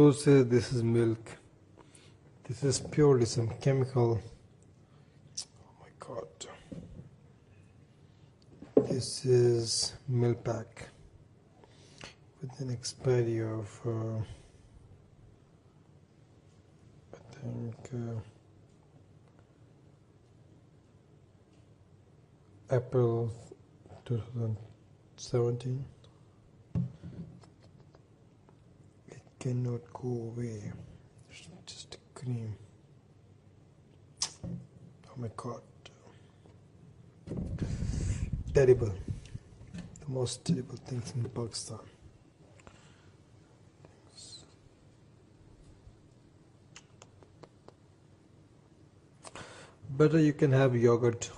Who says this is milk? This is purely some chemical. Oh my god. This is milk pack with an expiry of I think April 2017. It cannot go away. It's just a cream. Oh my god. Terrible. The most terrible things in Pakistan. Better you can have yogurt.